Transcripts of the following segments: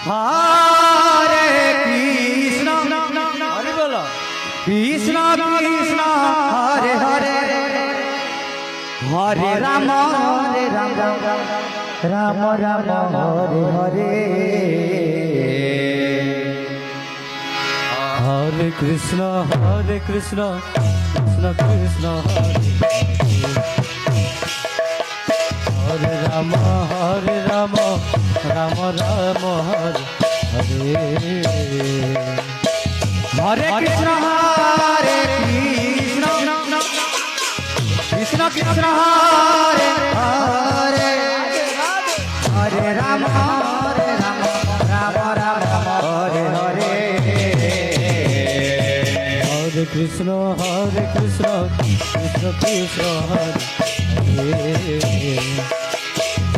हरे कृष्ण हरि बोलो कृष्ण कृष्ण हरे हरे हरे राम राम राम हरे हरे हरे कृष्ण कृष्ण कृष्ण हरे राम राम राम हरे हरे हरे कृष्ण कृष्ण कृष्ण हरे हरे हरे राम राम राम हरे हरे हरे कृष्ण कृष्ण कृष्ण हरे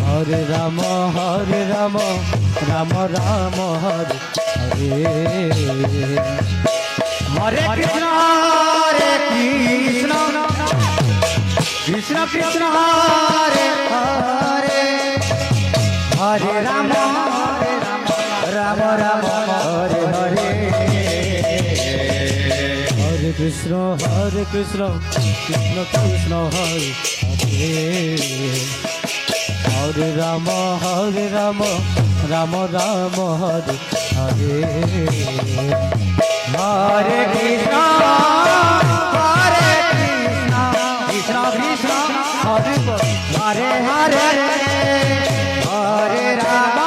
हरे राम राम राम हरे हरे हरे कृष्ण कृष्ण कृष्ण हरे हरे हरे राम राम राम हरे हरे हरे कृष्ण कृष्ण कृष्ण हरे हरे हरे राम राम राम हरे हरे हरे कृष्ण कृष्ण कृष्ण हरे हरे हरे हरे राम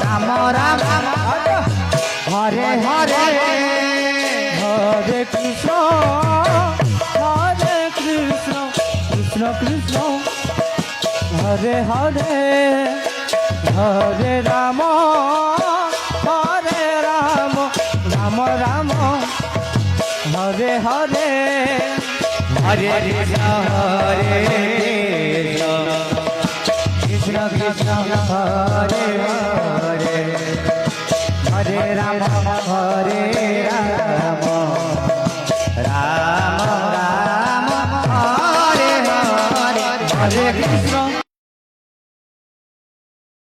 राम राम हरे हरे हरे कृष्ण कृष्ण कृष्ण हरे हरे हरे राम राम राम हरे हरे हरे कृष्ण कृष्ण कृष्ण हरे हरे हरे राम